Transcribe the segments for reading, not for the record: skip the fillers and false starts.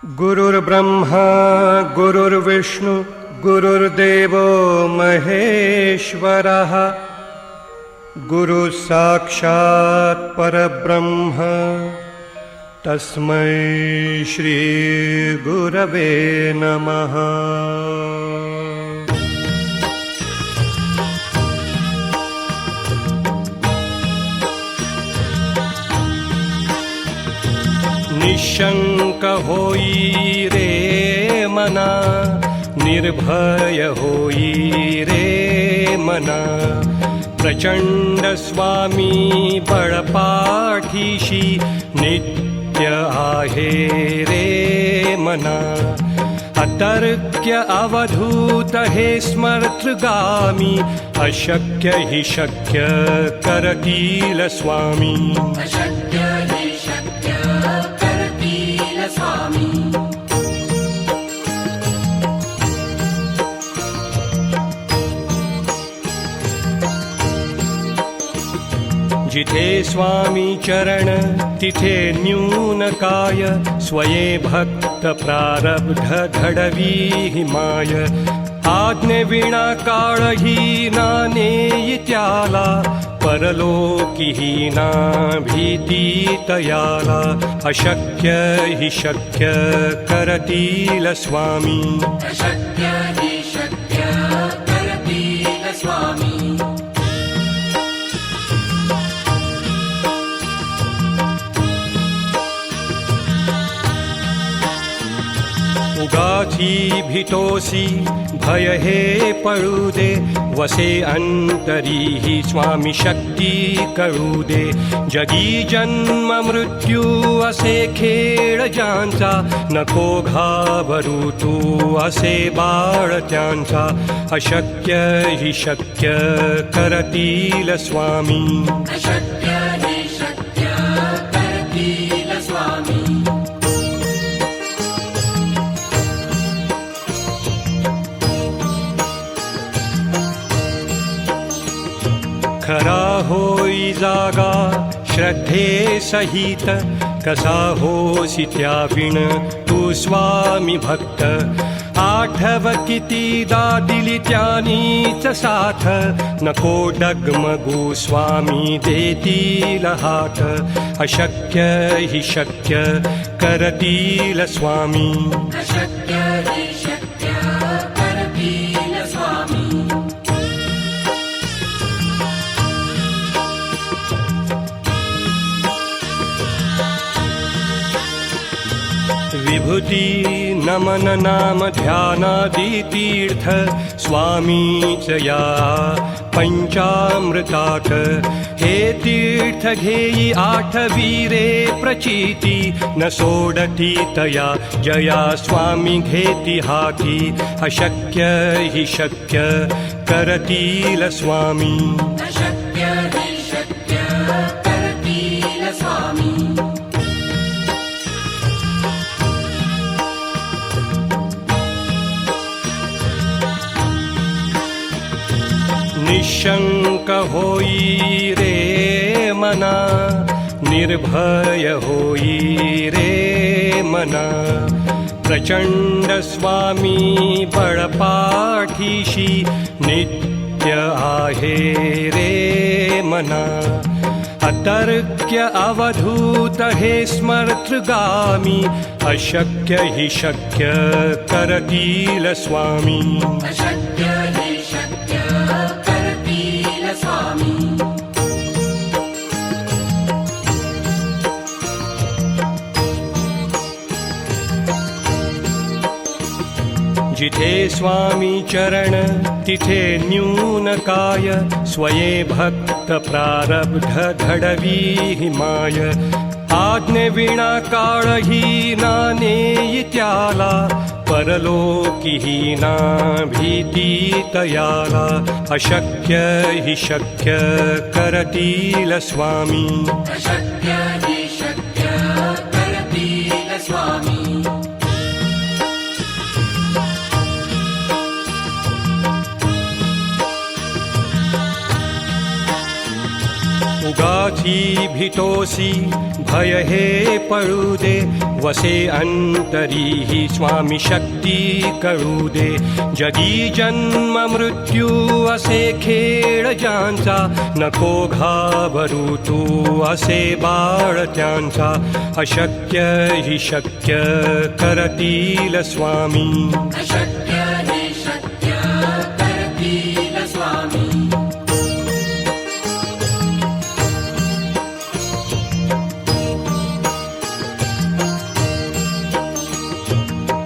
गुरुर्ब्रह्मा गुरुर्विष्णु गुरुर्देवो महेश्वरः गुरुः साक्षात् परब्रह्म तस्मै श्री गुरवे नमः। निशंक होई रे मना, निर्भय होई रे मना, प्रचंड स्वामी बळपाठीशी नित्य आहे रे मना। अतर्क्य अवधूत हे स्मर्तगामी, अशक्य हि शक्य करतील स्वामी। अशक्य हि शक्य करतील स्वामी। जिथे स्वामी चरण तिथे न्यून काय, स्वये भक्त प्रारब्ध घडवी हिमाय। आज्ञेविना काळही ना नेई त्याला, परलोकी ना भीती तयाला। अशक्य हि शक्य करतील स्वामी। अशक्य हि शक्य करतील स्वामी। उगाची भीतोसी भय हे पळू दे, वसे अंतरी ही स्वामी शक्ती कळू दे। जगी जन्म मृत्यू असे खेळ ज्यांचा, नको घाबरू तू असे बाळ त्यांचा। अशक्य हि शक्य करतील स्वामी। अशक्य हि शक्य करतील स्वामी। खरा होई जागा श्रद्धे सहित, कसा होसी त्याविण तू स्वामी भक्त। आठव कितीदा दिली त्यानीच साथ, नको डगमगू स्वामी देतील हात। अशक्य हि शक्य करतील स्वामी। अशक्य हि शक्य करतील स्वामी। विभूती नमन नाम ध्यानादि तीर्थ, स्वामीच या पंचामृतात। हे तीर्थ घेई आठवी रे प्रचिती, न सोडती तया जया स्वामी घेती हाती। अशक्य हि शक्य करतील स्वामी। अशक्य हि शक्य करतील स्वामी। निशंक होई रे मना, निर्भय होई रे मना। प्रचंड स्वामी बळपाठीशी नित्य आहे रे मना। अतर्क्य अवधूत हे स्मर्तगामी, अशक्य हि शक्य करतील स्वामी। अशक्य हि शक्य करतील स्वामी। जिथे स्वामी चरण तिथे न्यून काय, स्वये भक्त प्रारब्ध घडवी हिमाय। आज्ञेविना काळही ना नेई त्याला, परलोकी ना भीती तयाला। अशक्य हि शक्य करतील स्वामी। अशक्य हि शक्य करतील स्वामी। उगाची भीतोसी भय हे पडू दे वसे अंतरी ही स्वामी शक्ती कळू दे जगी जन्म मृत्यू असे खेळ ज्यांचा नको घाबरू तू असे बाळ त्यांचा अशक्य ही शक्य करतील स्वामी अशक्य हि शक्य करतील स्वामी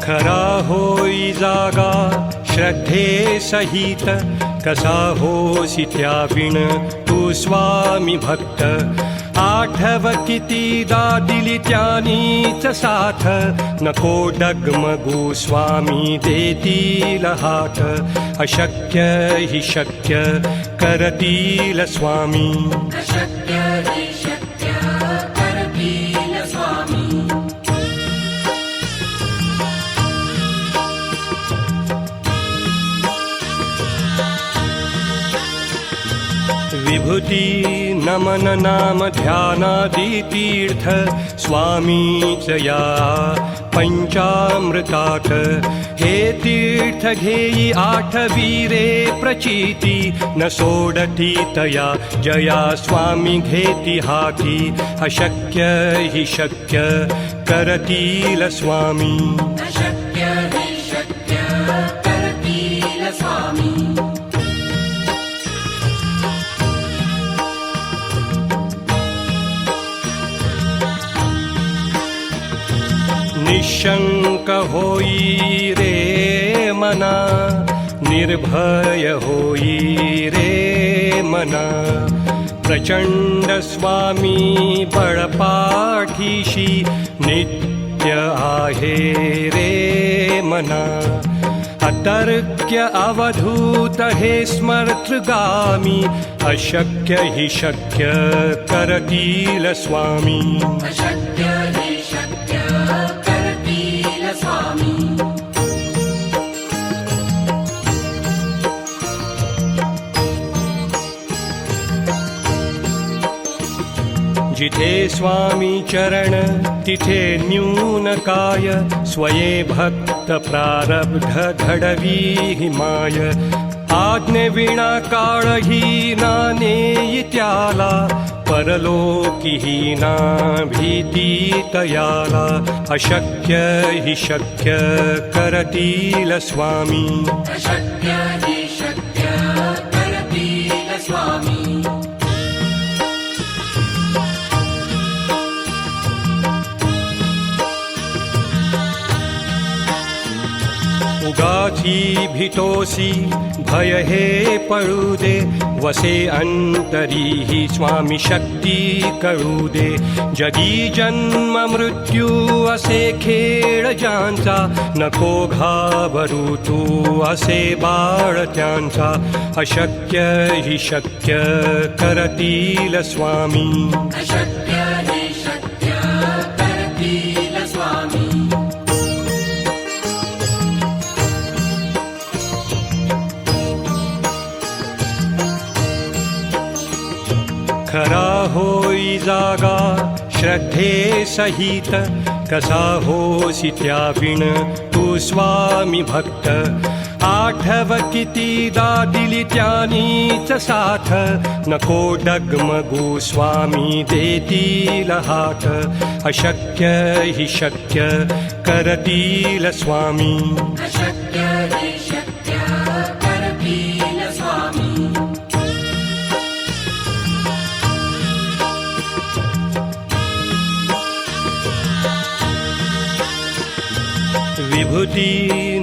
खरा होई जागा श्रद्धे सहित कसा होसी त्याविण तू स्वामी भक्त आठव कितीदा दिली त्यानीच साथ नको डगमगू स्वामी देतील हात अशक्य हि शक्य करतील स्वामी अशक्य हि शक्य करतील स्वामी विभूती नमन नाम ध्यानादि तीर्थ स्वामीच या पंचामृतात हे तीर्थ घेई आठवीरे प्रचिती न सोडती तया जया स्वामी घेती हाती अशक्य हि शक्य करतील स्वामी अशक्य हि शक्य करतील स्वामी निशंक होई रे मना निर्भय होई रे मना प्रचंड स्वामी बळपाठीशी नित्य आहे रे मना अतर्क्य अवधूत हे स्मर्तृगामी अशक्य हि शक्य करतील स्वामी अशक्य हि शक्य करतील स्वामी जिथे स्वामी चरण तिथे न्यून काय स्वये भक्त प्रारब्ध घडवी हिमाय आज्ञे विना काळही ना नेई त्याला परलोकी ना भीती तयाला अशक्य हि शक्य करतील स्वामी अशक्य हि शक्य करतील स्वामी उगाची भीतोसी भय हे पडू दे वसे अंतरी ही स्वामी शक्ती कळू दे जगी जन्म मृत्यू असे खेळ ज्यांचा नको घाबरू तू असे बाळ त्यांचा अशक्य हि शक्य करतील स्वामी अशक्य हि शक्य करतील स्वामी खरा होई जागा श्रद्धे सहित कसा होसी त्याविण तू स्वामी भक्त आठव कितीदा दिली त्यानीच साथ नको डगमगू स्वामी देतील हात अशक्य हि शक्य करतील स्वामी अशक्य हि शक्य करतील स्वामी विभूती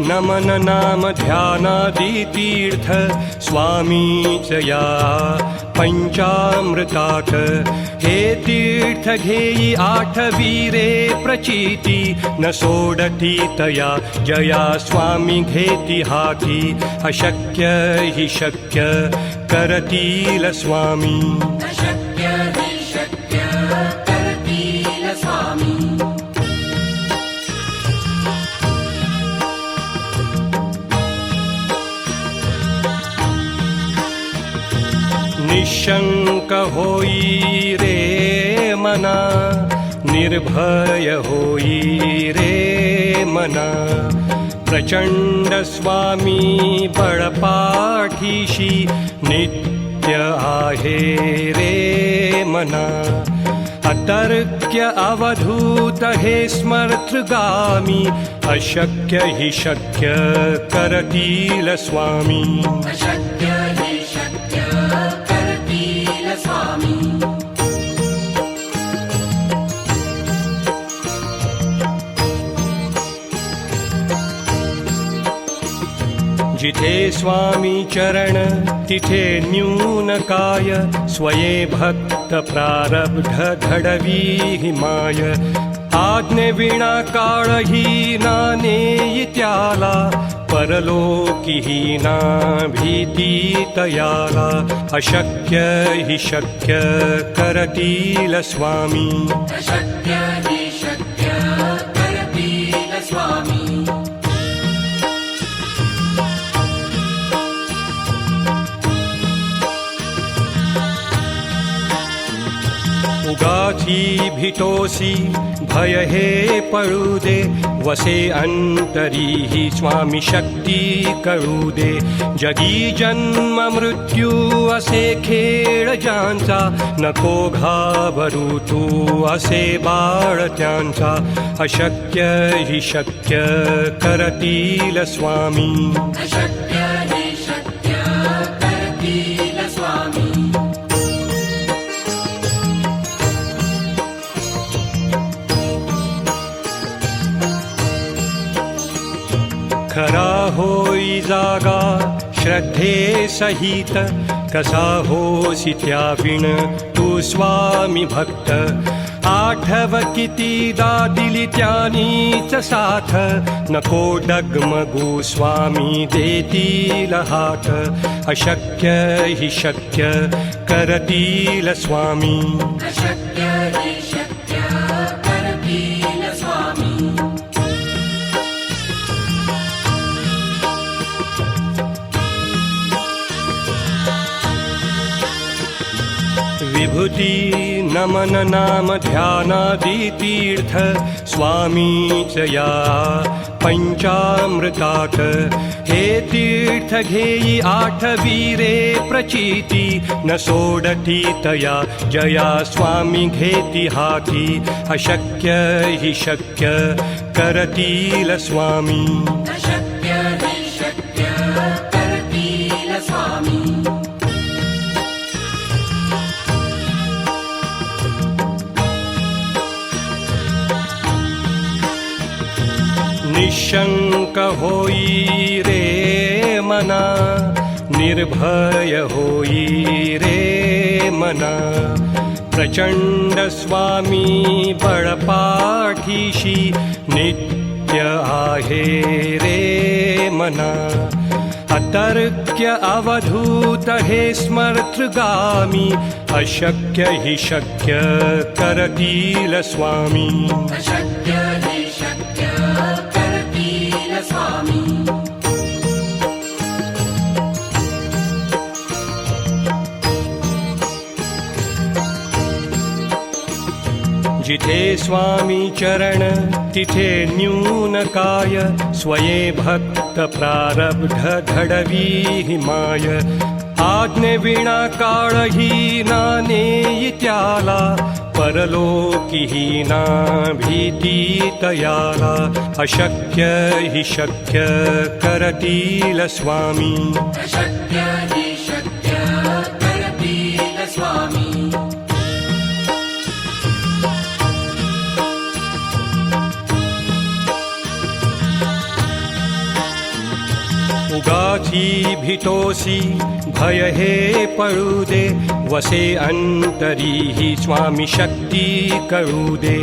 नमन नाम ध्यानादि तीर्थ स्वामीच या पंचामृतात हे तीर्थ घेई आठवीरे प्रचिती न सोडती तया जया स्वामी घेती हाती अशक्य हि शक्य करतील स्वामी अशक्य हि शक्य करतील स्वामी निशंक होई रे मना निर्भय होई रे मना प्रचंड स्वामी बळपाठीशी नित्य आहे रे मना अतर्क्य अवधूत हे स्मर्तृगामी अशक्य हि शक्य करतील स्वामी अशक्य हि शक्य करतील स्वामी जिथे स्वामी चरण तिथे न्यून काय स्वये भक्त प्रारब्ध घडवी हिमाय आज्ञे विना काळही नानेई त्याला परलोकी ना भीती तयाला अशक्य हि शक्य करतील स्वामी अशक्य हि शक्य करतील स्वामी उगाची भिटोसी भय हे पळू दे वसे अंतरी ही स्वामी शक्ती कळू दे जगी जन्म मृत्यू असे खेळ ज्यांचा नको घाबरू तू असे बाळ त्यांचा अशक्य हि शक्य करतील स्वामी अशक्य हि शक्य करतील स्वामी खरा होई जागा श्रद्धे सहित कसा होसी त्याविण तू स्वामी भक्त आठव कितीदा दिली त्यानीच साथ नको डगमगू स्वामी देतील हात अशक्य हि शक्य करतील स्वामी अशक्य हि शक्य करतील स्वामी विभूती नमन नाम ध्यानादि तीर्थ स्वामीच या पंचामृतात हे तीर्थ घेई आठवीरे प्रचिती न सोडती तया जया स्वामी घेती हाती अशक्य हि शक्य करतील स्वामी अशक्य हि शक्य करतील स्वामी निशंक होई रे मना निर्भय होई रे मना प्रचंड स्वामी बळपाठीशी नित्य आहे रे मना अतर्क्य अवधूत हे स्मर्तृगामी अशक्य हि शक्य करतील स्वामी अशक्य हि शक्य करतील स्वामी जिथे स्वामी चरण तिथे न्यून काय स्वये भक्त प्रारब्ध घडवी हिमाय आज्ञे विना काळही नानेई त्याला परलोकी ना भीती तयाला अशक्य हि शक्य करतील स्वामी अशक्य हि शक्य करतील स्वामी उगाची भिटोसी भय हे पळू दे वसे अंतरी ही स्वामी शक्ती कळू दे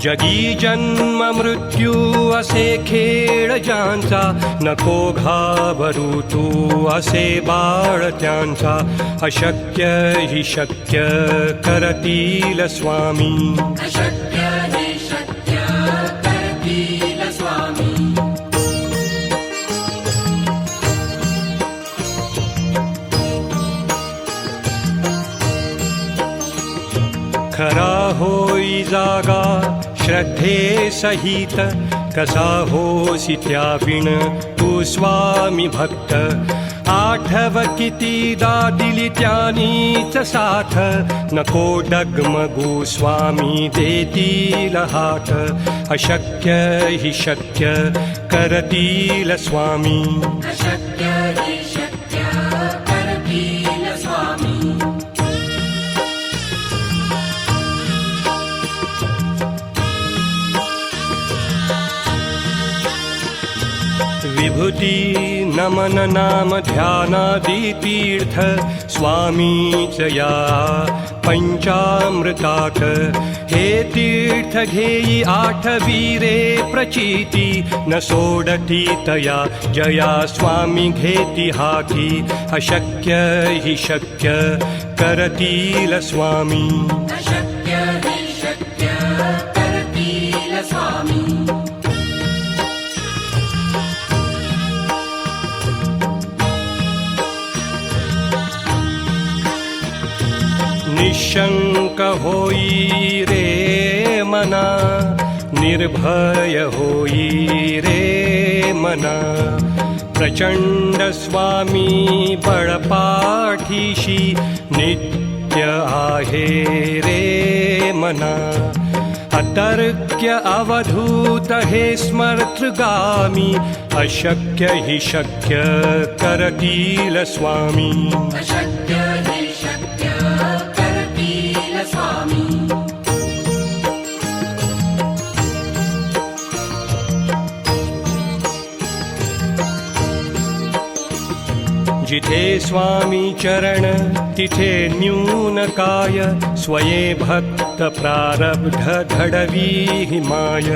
जगी जन्म मृत्यू असे खेळ ज्यांचा नको घाबरू तू असे बाळ त्यांचा अशक्य हि शक्य करतील स्वामी अशक्य हि शक्य करतील स्वामी खरा होई जागा श्रद्धे सहित कसा होसी त्याविण तू स्वामी भक्त आठव कितीदा दिली त्यानीच साथ नको डगमगू स्वामी देतील हात अशक्य हि शक्य करतील स्वामी अशक्य हि शक्य करतील स्वामी विभूती नमन नाम ध्यानादि तीर्थ स्वामीच या पंचामृतात हे तीर्थ घेई आठवीरे प्रचिती न सोडती तया जया स्वामी घेती हाती अशक्य हि शक्य करतील स्वामी अशक्य हि शक्य करतील स्वामी निशंक होई रे मना निर्भय होई रे मना प्रचंड स्वामी बळपाठीशी नित्य आहे रे मना अतर्क्य अवधूत हे स्मर्तृगामी अशक्य हि शक्य करतील स्वामी अशक्य हि शक्य करतील स्वामी जिथे स्वामी चरण तिथे न्यून काय स्वये भक्त प्रारब्ध घडवी हिमाय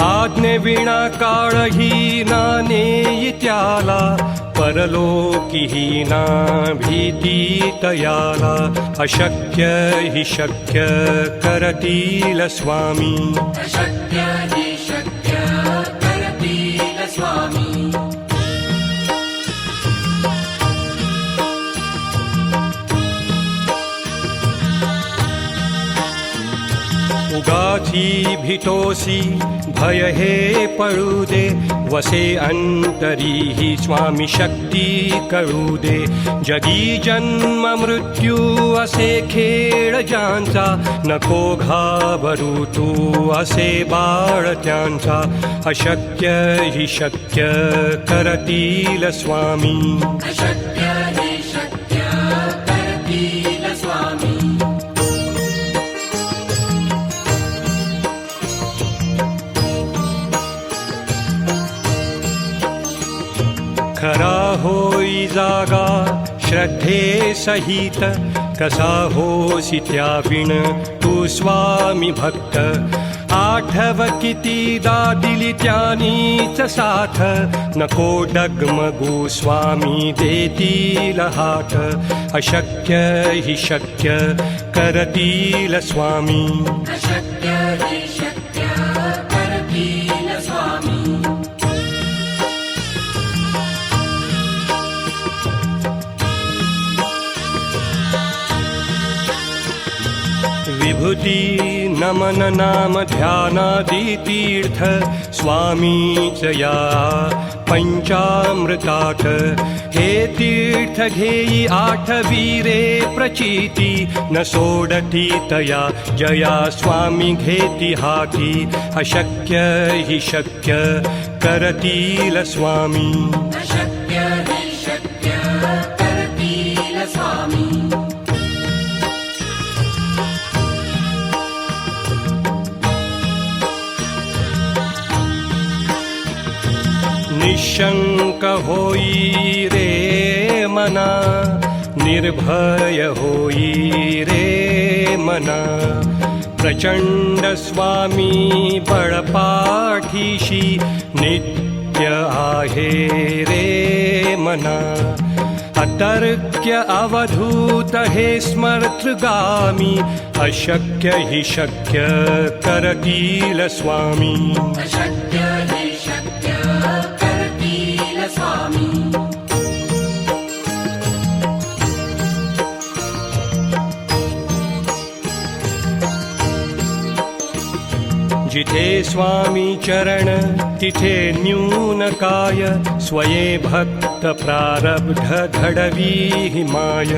आज्ञे विना काळही नाने त्याला परलोकी ना भीती तयाला अशक्य हि शक्य करतील स्वामी अशक्य हि शक्य करतील स्वामी उगाची भीतोसी भय हे पळू दे वसे अंतरी ही स्वामी शक्ती कळू दे जगी जन्म मृत्यू असे खेळ ज्यांचा नको घाबरू तू असे बाळ त्यांचा अशक्य हि शक्य करतील स्वामी अशक्य हि शक्य करतील स्वामी खरा होई जागा श्रद्धे सहित कसा होसी त्याविण तू स्वामी भक्त आठव कितीदा दिली त्यानीच साथ नको डगमगू स्वामी देतील हात अशक्य हि शक्य करतील स्वामी अशक्य हि शक्य करतील स्वामी विभूती नमन नाम ध्यानादि तीर्थ स्वामीच या पंचामृतात हे तीर्थ घेई आठवीरे प्रचिती न सोडती तया जया स्वामी घेती हाती अशक्य हि शक्य करतील स्वामी अशक्य हि शक्य करतील स्वामी निशंक होई रे मना निर्भय होई रे मना प्रचंड स्वामी बळपाठीशी नित्य आहे रे मना अतर्क्य अवधूत हे स्मर्तृगामी अशक्य हि शक्य करतील स्वामी अशक्य हि शक्य करतील स्वामी जिथे स्वामी चरण तिथे न्यून काय, स्वये भक्त प्रारब्ध घडवी माय.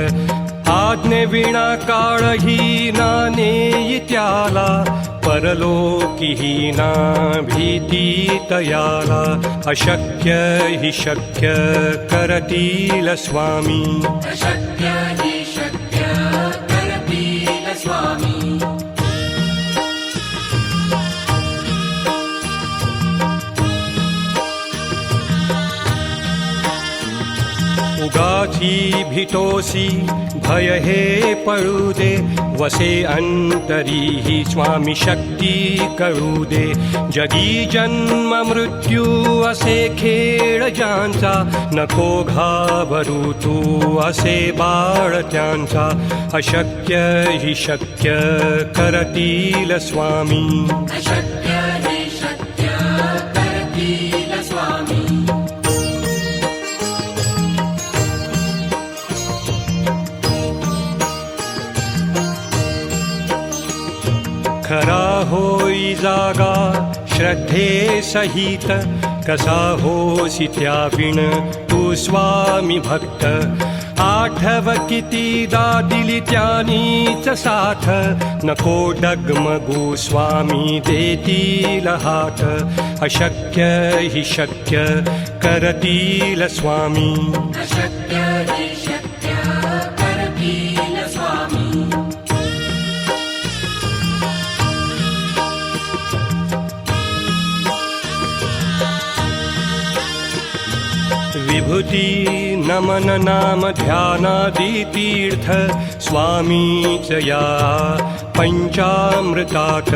आज्ञे विना काळही ना नेई त्याला, परलोकी ना भीती तयाला. अशक्य हि शक्य करतील स्वामी, अशक्य हि शक्य करतील स्वामी. उगाची भीतोसी भय हे पळू दे, वसे अंतरी ही स्वामी शक्ती कळू दे. जगी जन्म मृत्यू असे खेळ ज्यांचा, नको घाबरू तू असे बाळ त्यांचा. अशक्य हि शक्य करतील स्वामी, अशक्य हि शक्य करतील स्वामी. खरा होई जागा श्रद्धे सहित, कसा होसी त्या विण तू स्वामी भक्त. आठव कितीदा दिली त्यानीच साथ, नको डगमगू स्वामी देतील हात. अशक्य हि शक्य करतील स्वामी, अशक्य हि शक्य करतील स्वामी. विभूती नमन नाम ध्यानादि तीर्थ, स्वामीच या पंचामृतात.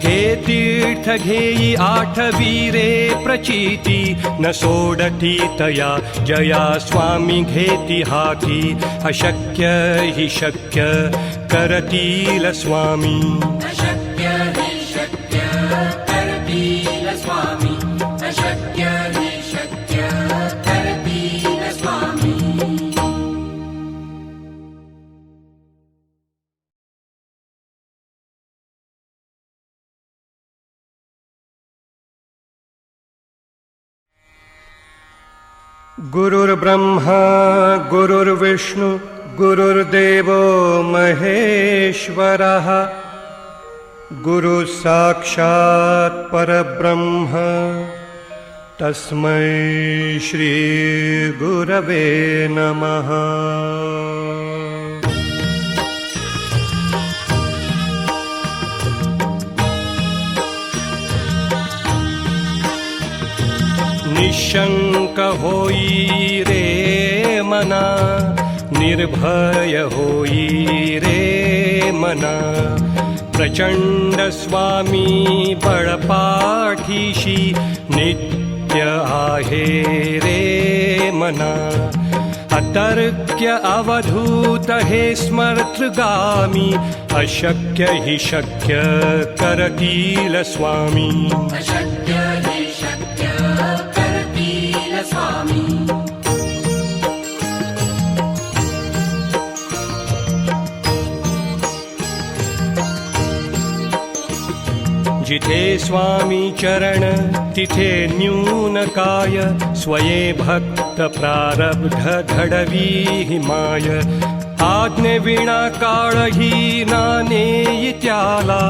हे तीर्थ घेई आठवी रे प्रचिती, न सोडती तया जया स्वामी घेती हाती. अशक्य हि शक्य करतील स्वामी, अशक्य हि शक्य करतील स्वामी. अशक्य हि शक्य करतील स्वामी. गुरुर्ब्रह्मा गुरुर्विष्णु गुरुर्देवो महेश्वरः. गुरु साक्षात् परब्रह्म, तस्मै श्री गुरवे नमः. निशंक होई रे मना, निर्भय होई रे मना. प्रचंड स्वामी बळपाठीशी, नित्य आहे रे मना. अतर्क्य अवधूत हे स्मर्तृगामी, अशक्य हि शक्य करतील स्वामी. अशक्य हि शक्य करतील स्वामी. जिथे स्वामी चरण तिथे न्यून काय, स्वये भक्त प्रारब्ध घडवी माय. आज्ञे विना काळही ना नेई त्याला,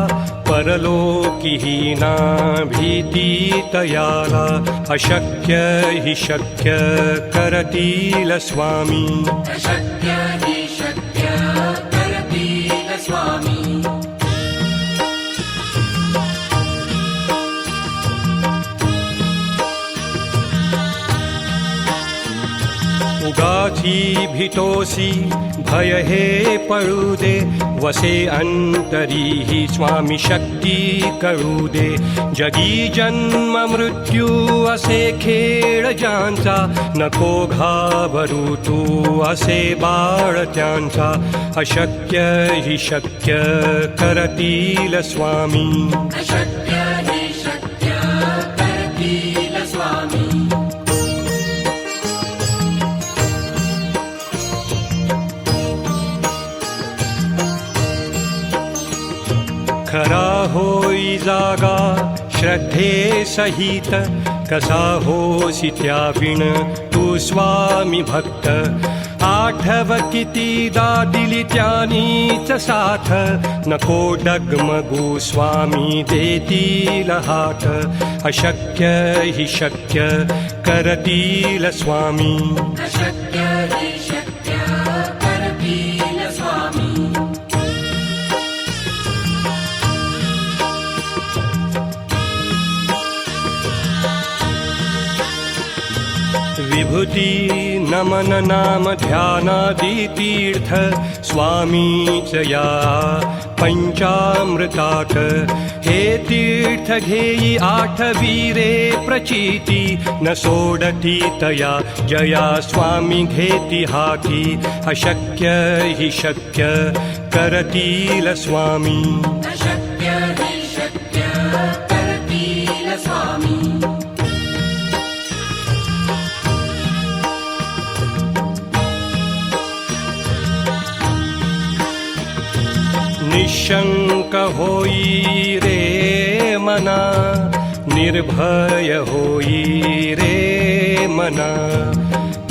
परलोकी ना भीती तयाला. अशक्य हि शक्य करतील स्वामी, अशक्य हि शक्य करतील स्वामी. उगाची भीतोसी भय हे पळू दे, वसे अंतरी ही स्वामी शक्ती कळू दे. जगी जन्म मृत्यू असे खेळ ज्यांचा, नको घाबरू तू असे बाळ त्यांचा. अशक्य हि शक्य करतील स्वामी, अशक्य हि शक्य करतील स्वामी. खरा होई जागा श्रद्धे सहित कसा होसी त्या विण तू स्वामी भक्त आठव कितीदा दिली त्यानीच साथ नको डगमगू स्वामी देतील हात अशक्य हि शक्य करतील स्वामी अशक्य हि शक्य करतील स्वामी विभूती नमन नाम ध्यानादि तीर्थ स्वामीच या पंचामृतात हे तीर्थ घेई आठवीरे प्रचिती न सोडती तया जया स्वामी घेती हाती अशक्य हि शक्य करतील स्वामी अशक्य हि शक्य करतील स्वामी निशंक होई रे मना निर्भय होई रे मना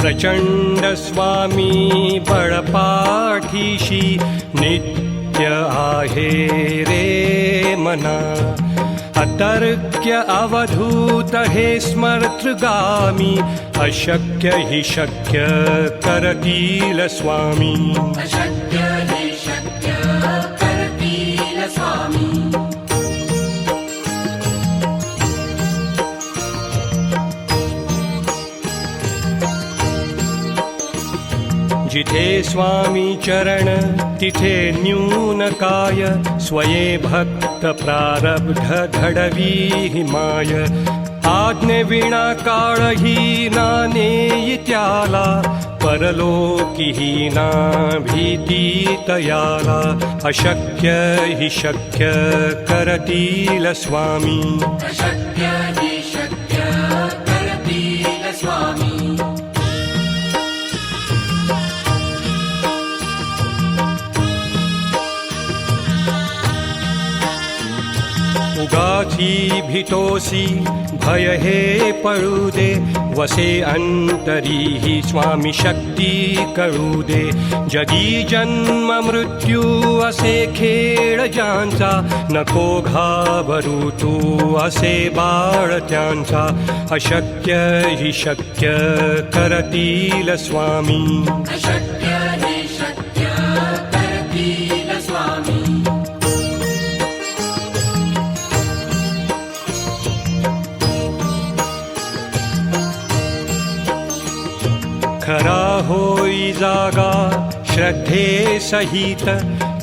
प्रचंड स्वामी बळपाठीशी नित्य आहे रे मना अतर्क्य अवधूत हे स्मर्तृगामी अशक्य हि शक्य करतील स्वामी अशक्य हि शक्य करतील स्वामी जिथे स्वामी चरण तिथे न्यून काय स्वये भक्त प्रारब्ध घडवी हिमाय आज्ञे विना काळही नानेई त्याला परलोकीही ना भीती तयाला अशक्य हि शक्य करतील स्वामी अशक्य हि शक्य करतील स्वामी उगाची भीतोसी भय हे पळू दे वसे अंतरी ही स्वामी शक्ती कळू दे जगी जन्म मृत्यू असे खेळ ज्यांचा नको घाबरू तू असे बाळ त्यांचा अशक्य हि शक्य करतील स्वामी अशक्य हि शक्य करतील स्वामी खरा होई जागा श्रद्धे सहित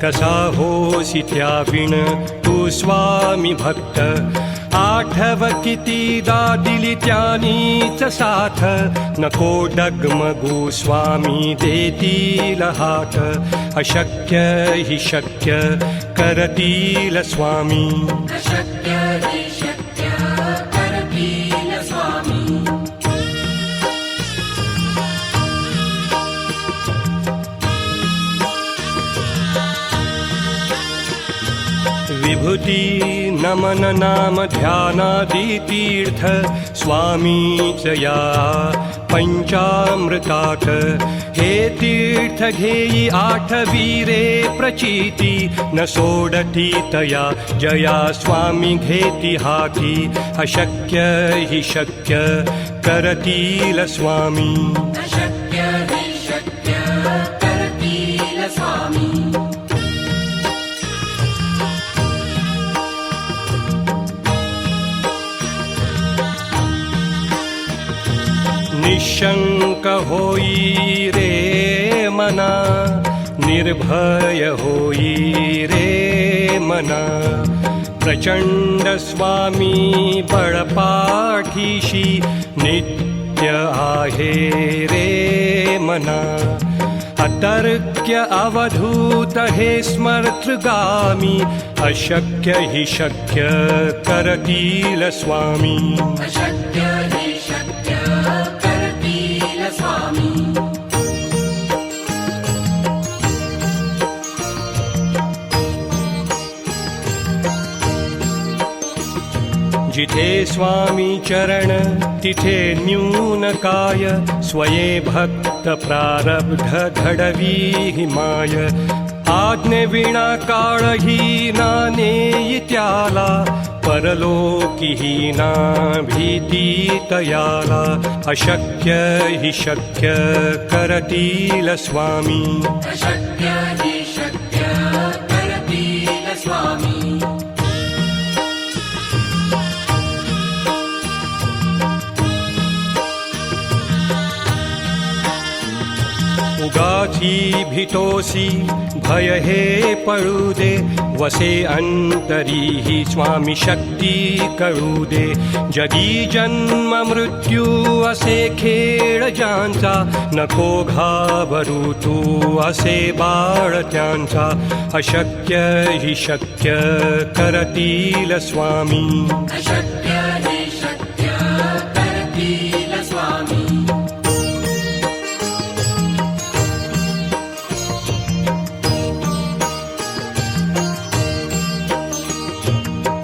कसा होसी त्या विण तू स्वामी भक्त आठव कितीदा दिली त्यानीच साथ नको डगमगू स्वामी देतील हात अशक्य हि शक्य करतील स्वामी अशक्य हि शक्य करतील स्वामी विभूती नमन नाम ध्यानादि तीर्थ स्वामीच या पंचामृतात हे तीर्थ घेई आठवीरे प्रचिती न सोडती तया जया स्वामी घेती हाती अशक्य हि शक्य करतील स्वामी अशक्य हि शक्य करतील स्वामी निशंक होई रे मना निर्भय होई रे मना प्रचंड स्वामी बळपाठीशी नित्य आहे रे मना अतर्क्य अवधूत हे स्मर्तृगामी अशक्य हि शक्य करतील स्वामी अशक्य हि शक्य करतील स्वामी जिथे स्वामी चरण तिथे न्यून काय, स्वये भक्त प्रारब्ध घडवी हिमाय. आज्ञे विना काळही ना नेई त्याला, परलोकी ना भीती तयाला. अशक्य हि शक्य करतील स्वामी, अशक्य हि शक्य करतील स्वामी. उगाची भितोसी भय हे पळू दे, वसे अंतरी ही स्वामी शक्ती कळू दे. जगी जन्म मृत्यू असे खेळ ज्यांचा, नको घाबरू तू असे बाळ त्यांचा. अशक्य हि शक्य करतील स्वामी, अशक्य हि शक्य करतील स्वामी.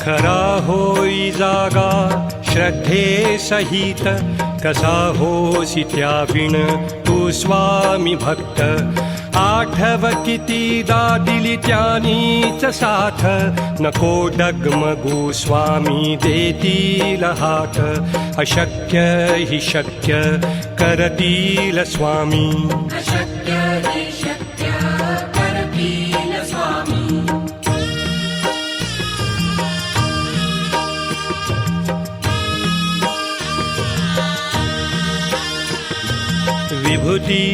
खरा होई जागा श्रद्धे सहित, कसा होसी त्याविण तू स्वामी भक्त. आठव कितीदा दिली त्यानीच साथ, नको डगमगू स्वामी देतील हात. अशक्य हि शक्य करतील स्वामी, अशक्य हि शक्य करतील स्वामी. विभूती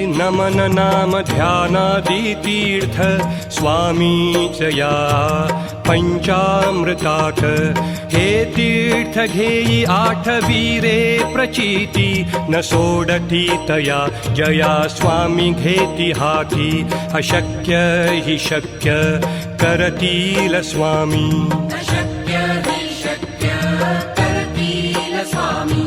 नमन नाम ध्यानादि तीर्थ, स्वामीच या पंचामृतात. हे तीर्थ घेई आठवीरे प्रचिती, न सोडती तया जया स्वामी घेती हाती. अशक्य हि शक्य करतील स्वामी, अशक्य हि शक्य करतील स्वामी.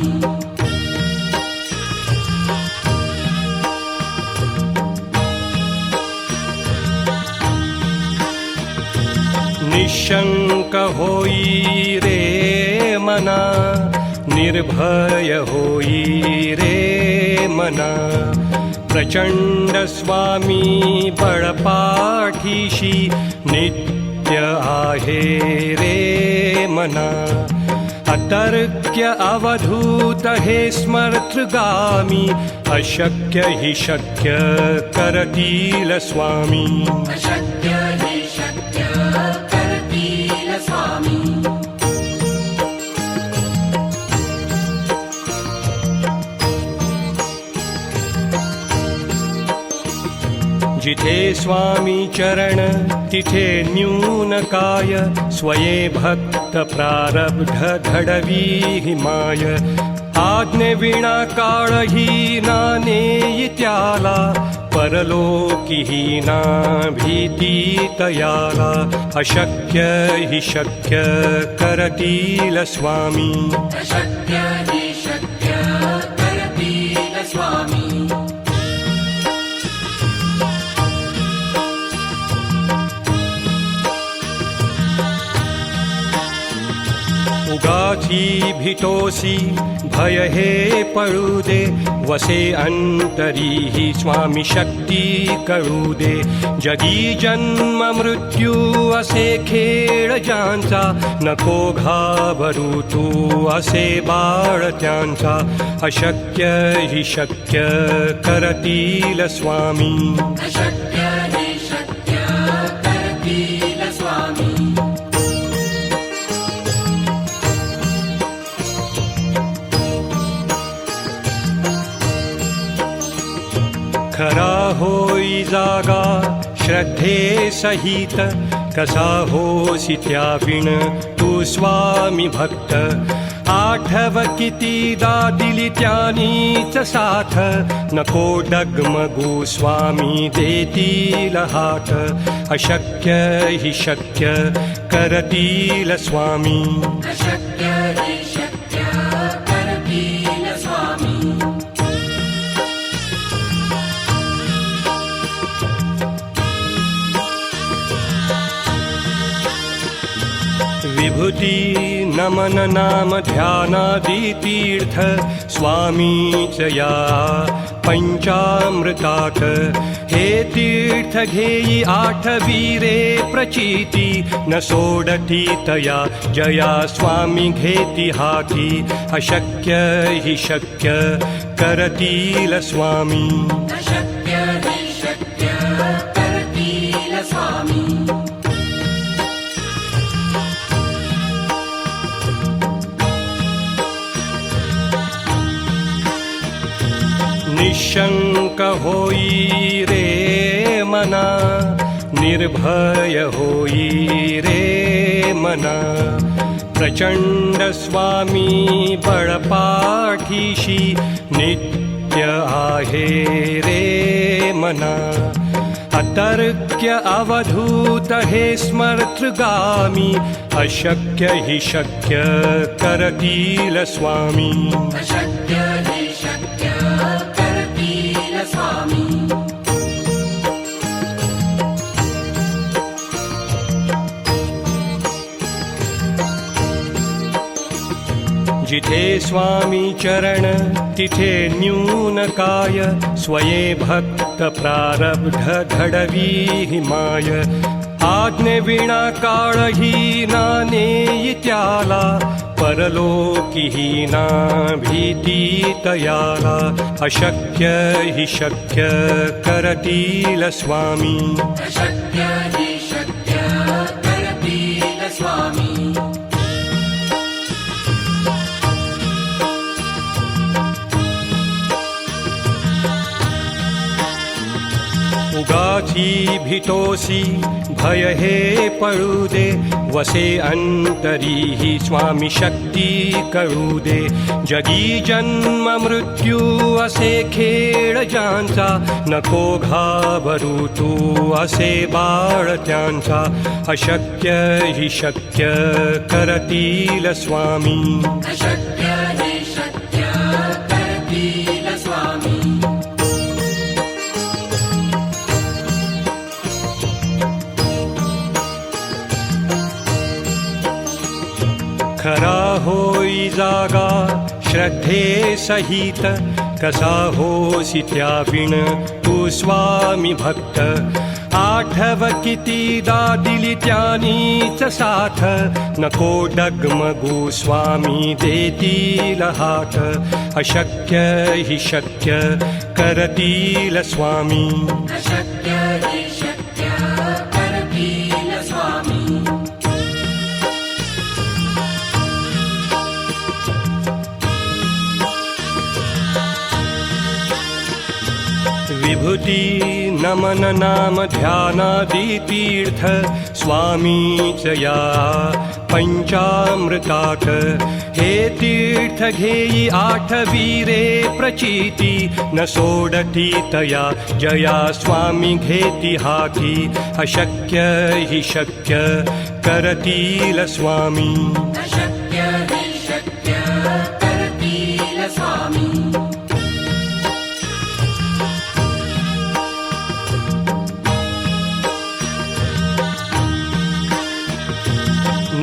निशंक होई रे मना, निर्भय होई रे मना. प्रचंड स्वामी बळपाठीशी, नित्य आहे रे मना. अतर्क्य अवधूत हे स्मर्तृगामी, अशक्य हि शक्य करतील स्वामी. अशक्य हि शक्य करतील स्वामी. जिथे स्वामी चरण तिथे न्यून काय, स्वये भक्त प्रारब्ध घडवी हिमाय. आज्ञे विना काळही ना नेई त्याला, परलोकी ना भीती तयाला. अशक्य हि शक्य करतील स्वामी, अशक्य हि शक्य करतील स्वामी. उगाची भितोसी भय हे पळू दे, वसे अंतरी ही स्वामी शक्ती कळू दे. जगी जन्म मृत्यू असे खेळ ज्यांचा, नको घाबरू तू असे बाळ त्यांचा. अशक्य हि शक्य करतील स्वामी, अशक्य हि शक्य करतील स्वामी. खरा होई जागा श्रद्धे सहित, कसा होसी त्याविण तू स्वामी भक्त. आठव कितीदा दिली त्यानीच साथ, नको डगमगू स्वामी देतील हात. अशक्य हि शक्य करतील स्वामी, अशक्य हि शक्य करतील स्वामी. विभूती न नमन नाम ध्यानादि तीर्थ स्वामी च या पंचामृताक हे तीर्थ घेई आठवीरे प्रचिती न सोडती तया जया स्वामी घेती हाती अशक्य हि शक्य करतील स्वामी अशक्य हि शक्य करतील स्वामी निशंक होई रे मना निर्भय होई रे मना प्रचंड स्वामी बळपाठीशी नित्य आहे रे मना अतर्क्य अवधूत हे स्मर्तृगामी अशक्य हि शक्य करतील स्वामी अशक्य हि शक्य करतील स्वामी जिथे स्वामी चरण तिथे न्यून काय स्वये भक्त प्रारब्ध घडवी हिमाय आज्ञे विना काळही ना नेई त्याला परलोकीही ना भीती तयाला अशक्य हि शक्य करतील स्वामी अशक्य हि शक्य करतील स्वामी उगाची भीतोसी भय हे पळू दे वसे अंतरी ही स्वामी शक्ती कळू दे जगी जन्म मृत्यू असे खेळ ज्यांचा नको घाबरू तू असे बाळ त्यांचा अशक्य हि शक्य करतील स्वामी अशक्य हि शक्य करतील स्वामी खरा होई जागा श्रद्धे सहित कसा होसी त्याविण तू स्वामी भक्त आठव कितीदा दिली त्यानीच साथ नको डगमगू स्वामी देतील हात अशक्य हि शक्य करतील स्वामी अशक्य हि शक्य करतील स्वामी विभूती नमन नाम ध्यानादि तीर्थ स्वामी च या पंचामृताक हे तीर्थ घेई आठवीरे प्रचिती न सोडती तया जया स्वामी घेती हाती अशक्य हि शक्य करतील स्वामी अशक्य हि शक्य करतील स्वामी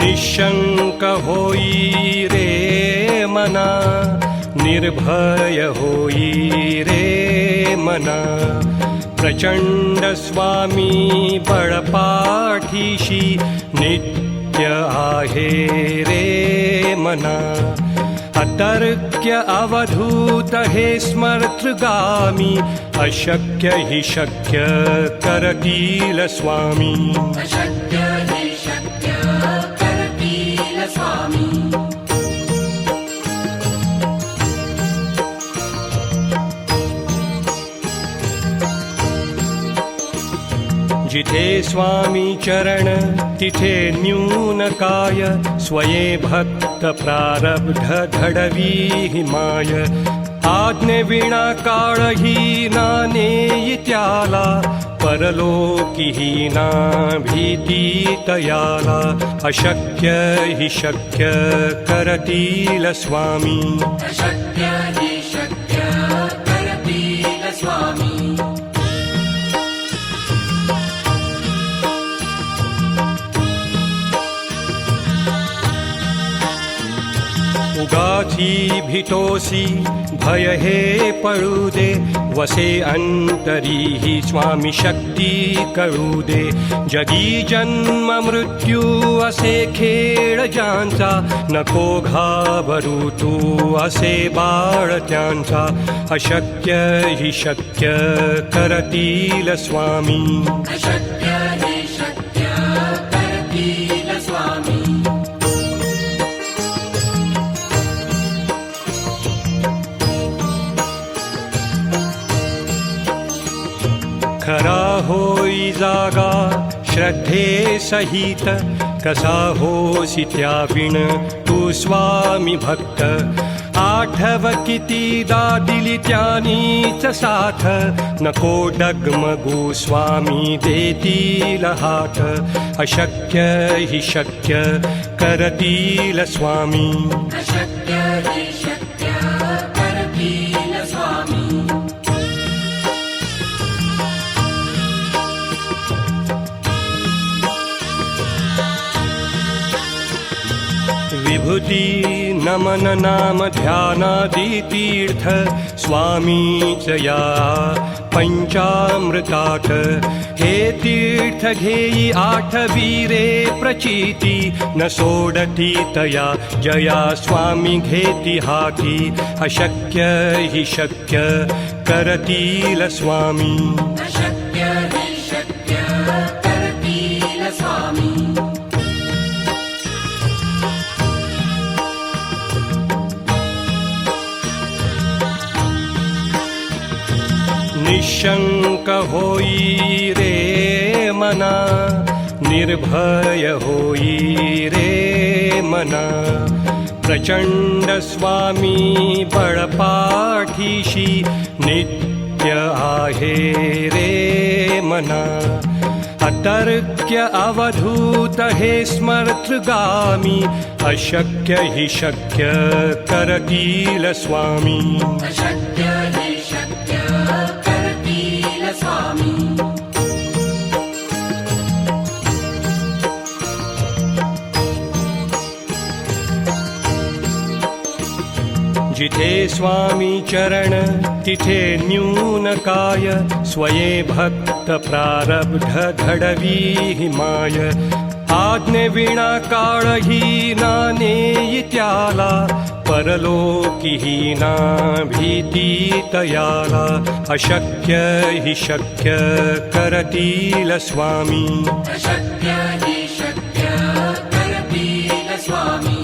निशंक होई रे मना निर्भय होई रे मना प्रचंड स्वामी बळपाठीशी नित्य आहे रे मना अतर्क्य अवधूत हे स्मर्तृगामी अशक्य हि शक्य करतील स्वामी अशक्य हि शक्य करतील स्वामी जिथे स्वामी चरण तिथे न्यून काय स्वये भक्त प्रारब्ध घडवी हिमाय आज्ञे विना काळही ना नेई त्याला परलोकीही ना भीती तयाला अशक्य हि शक्य करतील स्वामी अशक्य हि शक्य करतील स्वामी उगाची भितोसी भय हे पळू दे, वसे अंतरी ही स्वामी शक्ती कळू दे. जगी जन्म मृत्यू असे खेळ ज्यांचा, नको घाबरू तू असे बाळ त्यांचा. अशक्य ही शक्य करतील स्वामी. अशक्य हि शक्य करतील स्वामी. खरा होई जागा श्रद्धे सहित, कसा होसी त्या विण तू स्वामी भक्त. आठव कितीदा दिली त्यानीच साथ, नको डगमगू स्वामी देतील हात. अशक्य हि शक्य करतील स्वामी. अशक्य हि शक्य करतील स्वामी. विभूती नमन नाम ध्यानादि तीर्थ, स्वामीच या पंचामृतात. हे तीर्थ घेई आठवी रे प्रचिती, न सोडती तया जया स्वामी घेती हाती. अशक्य हि शक्य करतील स्वामी. अशक्य हि शक्य करतील स्वामी. निशंक होई रे मना, निर्भय होई रे मना. प्रचंड स्वामी बळपाठीशी, नित्य आहे रे मना. अतर्क्य अवधूत हे स्मर्तगामी, अशक्य हि शक्य करतील स्वामी. अशक्य हि शक्य करतील स्वामी. जिथे स्वामी चरण तिथे न्यून काय, स्वये भक्त प्रारब्ध घडवी हिमाय. आज्ञे विणा काळही ना नेई त्याला, परलोकी ना भीती तयाला. अशक्य हि शक्य करतील स्वामी. अशक्य हि शक्य करतील स्वामी.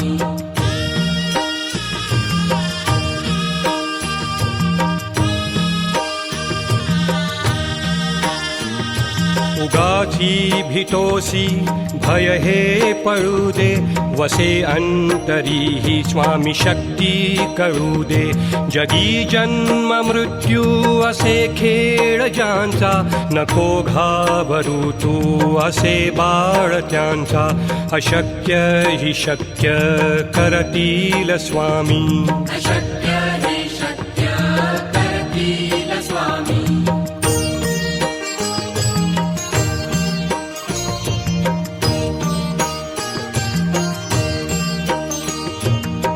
उगाची भितोसी भय हे पळू दे, वसे अंतरी ही स्वामी शक्ती कळू दे. जगी जन्म मृत्यू असे खेळ ज्यांचा, नको घाबरू तू असे बाळ त्यांचा. अशक्य हि शक्य करतील स्वामी. अशक्य हि शक्य करतील स्वामी.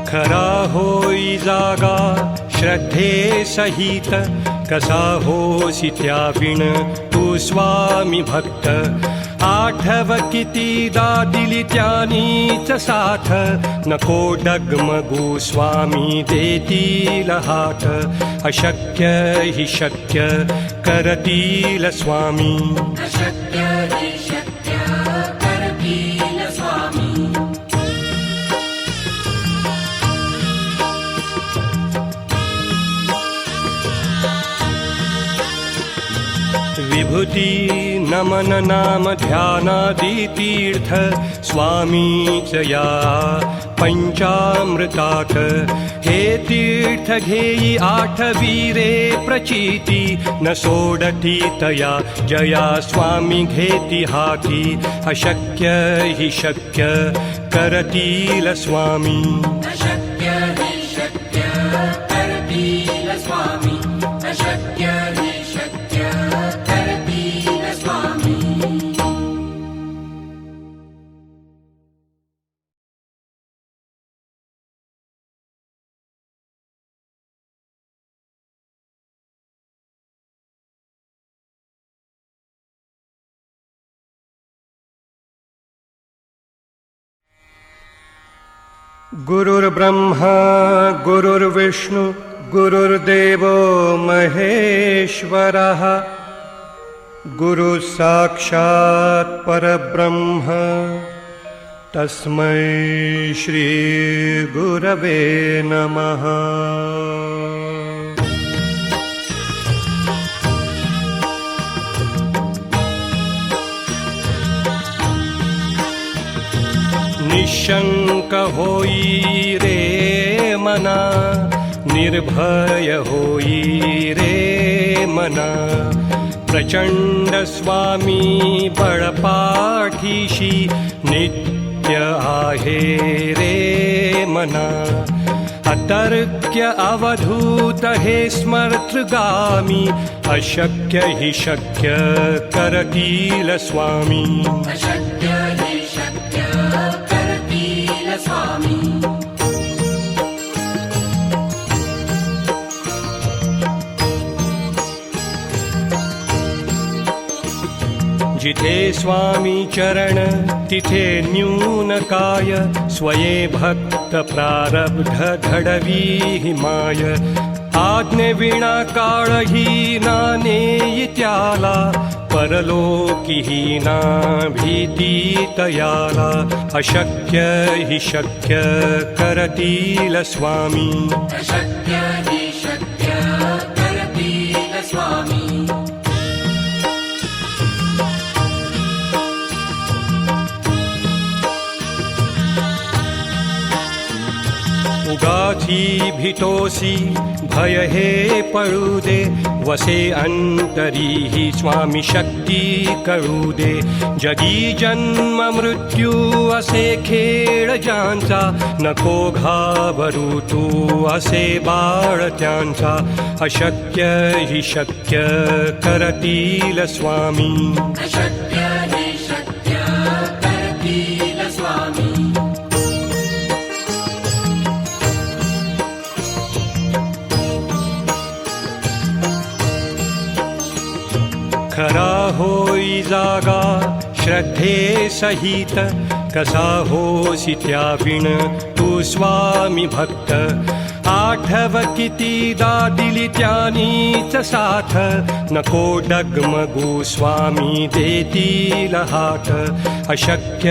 खरा होई जागा श्रद्धे सहित, कसा होसी त्या विण तू स्वामी भक्त. आठव कितीदा दिली त्यानीच साथ, नको डगमगू स्वामी देतील हात. अशक्य हि शक्य करतील स्वामी. अशक्य हि शक्य करतील स्वामी. विभूती नमन नाम ध्यानादि तीर्थ, स्वामीच या पंचामृतात. हे तीर्थ घेई आठवी रे प्रचिती, न सोडती तया जया स्वामी घेती हाती. अशक्य हि शक्य करतील स्वामी. अशक्य हि शक्य करतील स्वामी. अशक्य हि शक्य करतील स्वामी. गुरुर्ब्रह्मा गुरुर्विष्णु गुरुर्देवो महेश्वरः गुरुः साक्षात् परब्रह्म तस्मै श्री गुरवे नमः। निशंक होई रे मना, निर्भय होई रे मना, प्रचंड स्वामी बळपाठीशी नित्य आहे रे मना। अतर्क्य अवधूत हे स्मर्तृगामी, अशक्य हि शक्य करतील स्वामी। अशक्य हि शक्य करतील स्वामी। जिथे स्वामी चरण तिथे न्यून काय, स्वये भक्त प्रारब्ध घडवी माय। आज्ञे विना काळही ना नेई त्याला, परलोकी ना भीती तयाला। अशक्य हि शक्य करतील स्वामी। अशक्य हि शक्य करतील स्वामी। उगाची भीतोसी भय हे पळू दे, वसे अंतरी ही स्वामी शक्ती कळू दे। जगी जन्म मृत्यू असे खेळ ज्यांचा, नको घाबरू तू असे बाळ त्यांचा। अशक्य हि शक्य करतील स्वामी। अशक्य हि शक्य करतील स्वामी। खरा होई जागा श्रद्धे सहित, कसा होसी त्या विण तू स्वामी भक्त। आठव कितीदा दिली त्यानीच साथ, नको डगमगू स्वामी देतील हात। अशक्य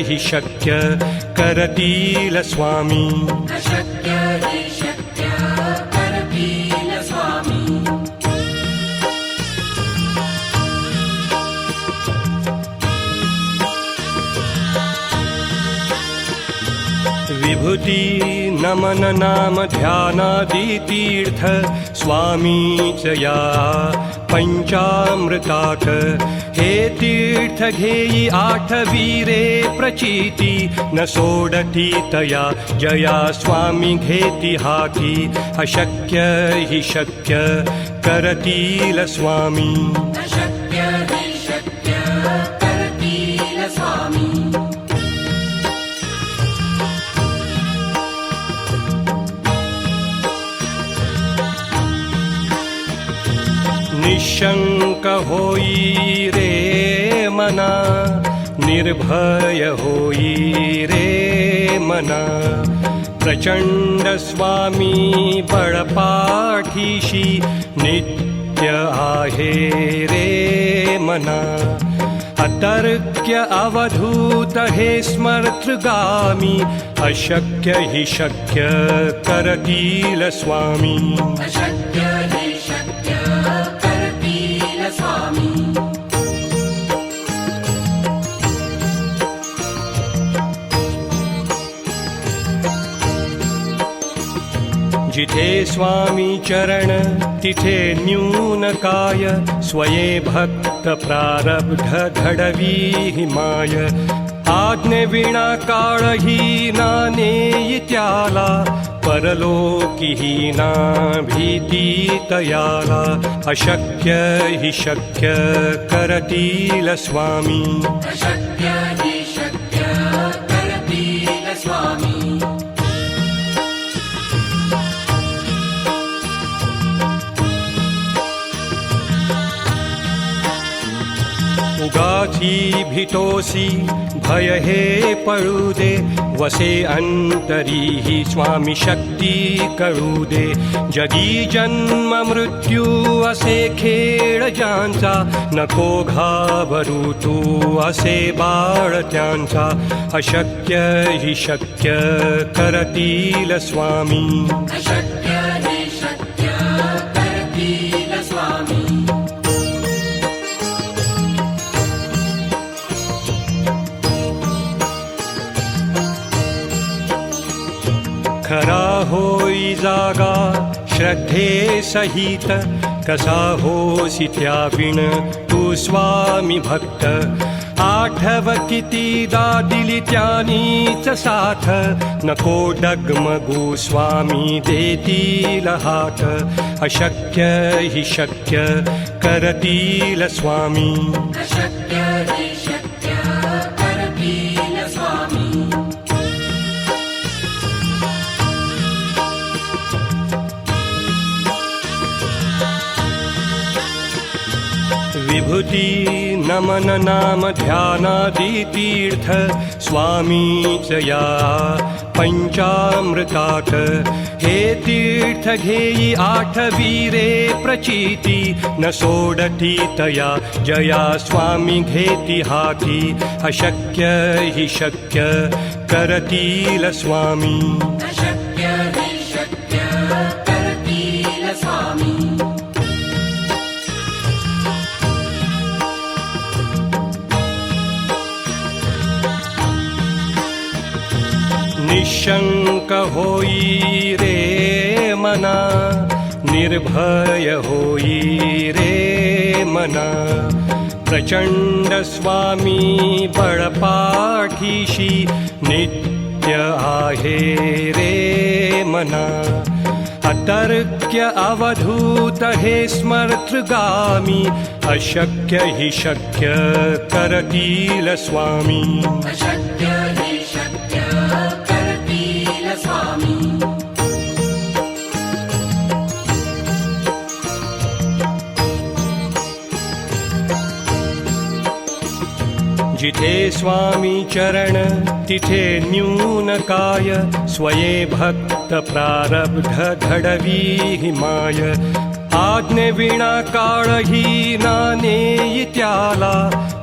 हि शक्य करतील स्वामी। अशक्य हि शक्य करतील स्वामी। विभूती नमन नाम ध्यानादि तीर्थ, स्वामीच या पंचामृताक। हे तीर्थ घेई आठवी रे प्रचिती, न सोडती तया जया स्वामी घेती हाती। अशक्य हि शक्य करतील स्वामी। अशक्य हि शक्य करतील स्वामी। निशंक होई रे मना, निर्भय होई रे मना। प्रचंड स्वामी बळपाठीशी नित्य आहे रे मना। अतर्क्य अवधूत हे स्मर्तृगामी, अशक्य हि शक्य करतील स्वामी। अशक्य हि शक्य करतील स्वामी। जिथे स्वामी चरण तिथे न्यून काय, स्वये भक्त प्रारब्ध घडवी माय। आज्ञे विना काळही ना नेई त्याला, परलोकी ना भीती तयाला। अशक्य हि शक्य करतील स्वामी। अशक्य हि शक्य करतील स्वामी। उगाची उगाची भीतोसी भय हे पळू दे, वसे अंतरी ही स्वामी शक्ती कळू दे. जगी जन्म मृत्यू असे खेळ ज्यांचा, नको घाबरू तू असे बाळ त्यांचा. अशक्य ही शक्य करतील स्वामी. अशक्य हि शक्य करतील स्वामी. खरा होई जागा श्रद्धे सहित, कसा होसी त्याविण तू स्वामी भक्त. आठव कितीदा दिली त्यानीच साथ, नको डगमगू स्वामी देतील हात. अशक्य हि शक्य करतील स्वामी. अशक्य हि शक्य करतील स्वामी. विभूती नमन नाम ध्यानादि तीर्थ, स्वामीच या पंचामृतात. हे तीर्थ घेई आठवीरे प्रचिती, न सोडती तया जया स्वामी घेती हाती. अशक्य हि शक्य करतील स्वामी. अशक्य हि शक्य करतील स्वामी. निशंक होई रे मना, निर्भय होई रे मना. प्रचंड स्वामी बळपाठीशी, नित्य आहे रे मना. अतर्क्य अवधूत हे स्मर्तृगामी, अशक्य हि शक्य करतील स्वामी. अशक्य हि शक्य करतील स्वामी. जिथे स्वामी चरण तिथे न्यून काय, स्वये भक्त प्रारब्ध घडवी हिमाय. आज्ञे विना काळही नाने त्याला,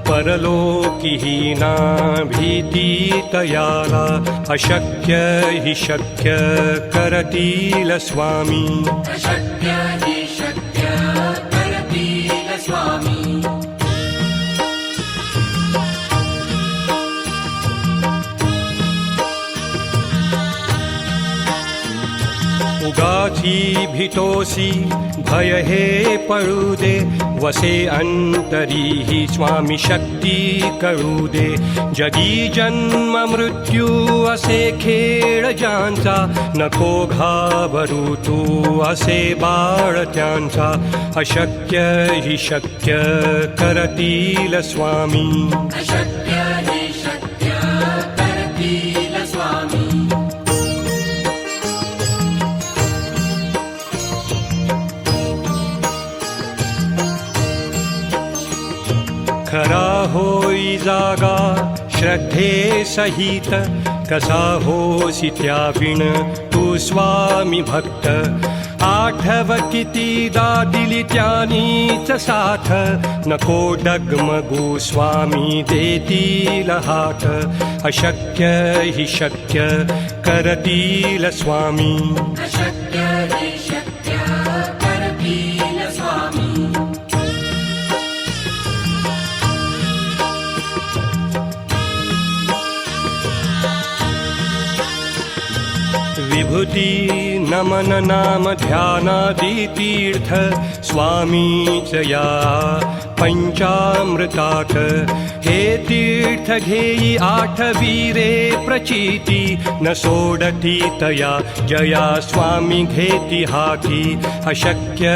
परलोकी ना भीती तयाला. अशक्य हि शक्य करतील स्वामी. अशक्य हि शक्य करतील स्वामी. उगाची भीतोसी भय हे पळू दे, वसे अंतरी ही स्वामी शक्ती कळू दे. जगी जन्म मृत्यू असे खेळ ज्यांचा, नको घाबरू तू असे बाळ त्यांचा. अशक्य हि शक्य करतील स्वामी. अशक्य हि शक्य करतील स्वामी. खरा होई जागा श्रद्धे सहित, कसा होसी त्याविण तू स्वामी भक्त. आठव कितीदा दिली त्यानीच साथ, नको डगमगू स्वामी देतील हात. अशक्य हि शक्य करतील स्वामी. अशक्य हि शक्य करतील स्वामी. विभूती नमन नाम ध्यानादि तीर्थ, स्वामीच या पंचामृतात. हे तीर्थ घेई आठवीरे प्रचिती, न सोडती तया जया स्वामी घेती हाती. अशक्य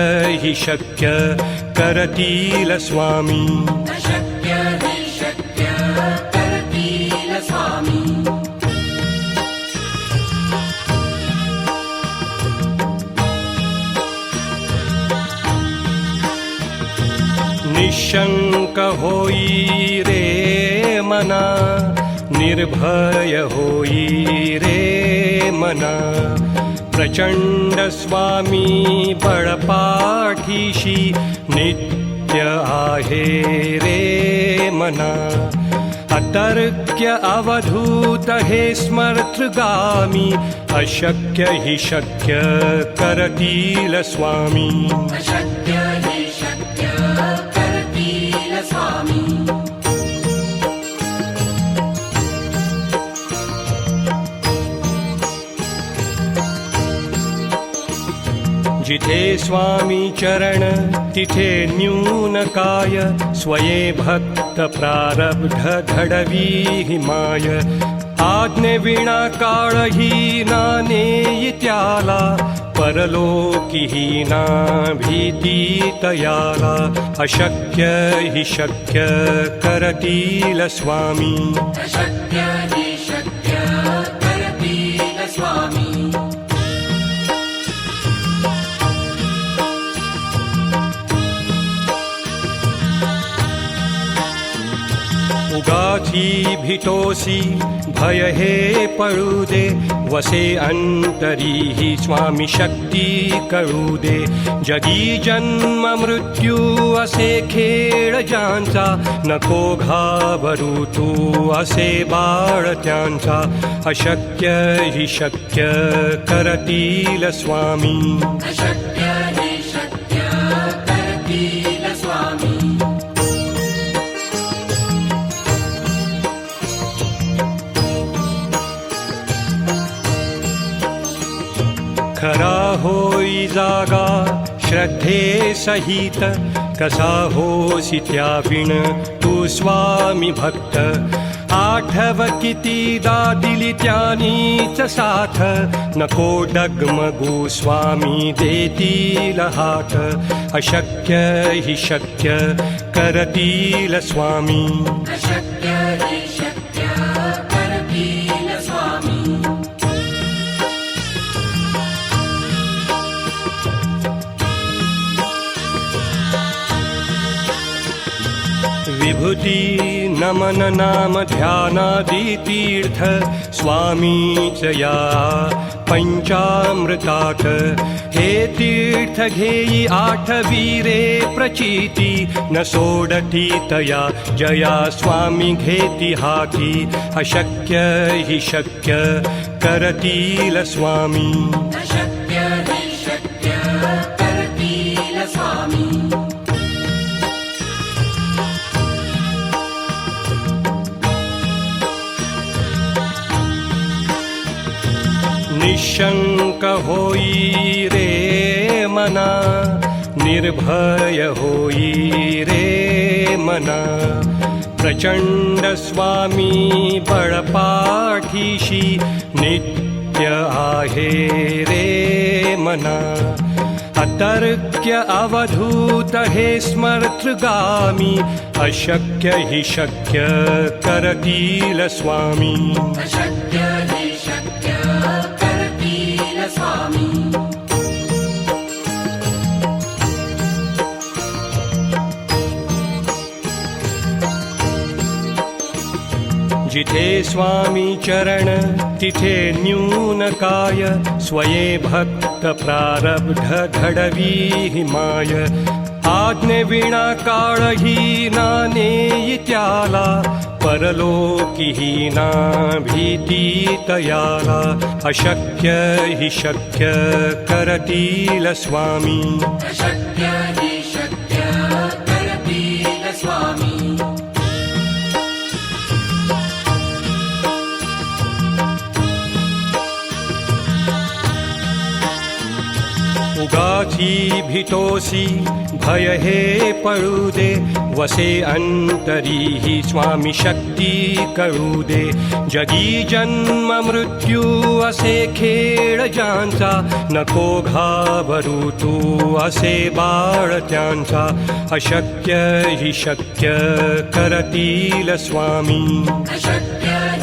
हि शक्य करतील स्वामी. अशक्य हि शक्य करतील स्वामी. निशंक होई रे मना, निर्भय होई रे मना. प्रचंड स्वामी बळपाठीशी नित्य आहे रे मना. अतर्क्य अवधूत हे स्मर्तगामी, अशक्य हि शक्य करतील स्वामी. अशक्य हि शक्य करतील स्वामी. जिथे स्वामी चरण तिथे न्यून काय, स्वये भक्त प्रारब्ध घडवी हिमाय. आज्ञे विना काळही ना नेई त्याला, परलोकीही ना भीती तयाला. अशक्य हि शक्य करतील स्वामी. अशक्य हि शक्य करतील स्वामी. उगाची भीतोसी भय हे पळू दे, वसे अंतरी ही स्वामी शक्ती कळू दे. जगी जन्म मृत्यू असे खेळ ज्यांचा, नको घाबरू तू असे बाळ त्यांचा. अशक्य हि शक्य करतील स्वामी. अशक्य हि शक्य करतील स्वामी. खरा होई जागा श्रद्धे सहित, कसा होसी त्याविण तू स्वामी भक्त. आठव कितीदा दिली त्यानीच साथ, नको डगमगू स्वामी देतील हात. अशक्य हि शक्य करतील स्वामी. अशक्य हि शक्य करतील स्वामी. विभूती नमन नाम ध्यानादि तीर्थ, स्वामीच या पंचामृतात. हे तीर्थ घेई आठवी रे प्रचिती, न सोडती तया जया स्वामी घेती हाती. अशक्य हि शक्य करतील स्वामी. अशक्य हि शक्य करतील स्वामी. निशंक होई रे मना, निर्भय होई रे मना. प्रचंड स्वामी बळपाठीशी नित्य आहे रे मना. अतर्क्य अवधूत हे स्मर्तगामी, अशक्य हि शक्य करतील स्वामी. अशक्य हि शक्य करतील स्वामी. जिथे स्वामी चरण तिथे न्यून काय, स्वये भक्त प्रारब्ध घडवी हिमाय. आज्ञे विना काळही ना नेई त्याला, परलोकीही ना भीती तयाला. अशक्य हि शक्य करतील स्वामी. अशक्य हि शक्य करतील स्वामी. उगाची भीतोसी भय हे पळू दे, वसे अंतरी ही स्वामी शक्ती कळू दे. जगी जन्म मृत्यू असे खेळ ज्यांचा, नको घाबरू तू असे बाळ त्यांचा. अशक्य हि शक्य करतील स्वामी. अशक्य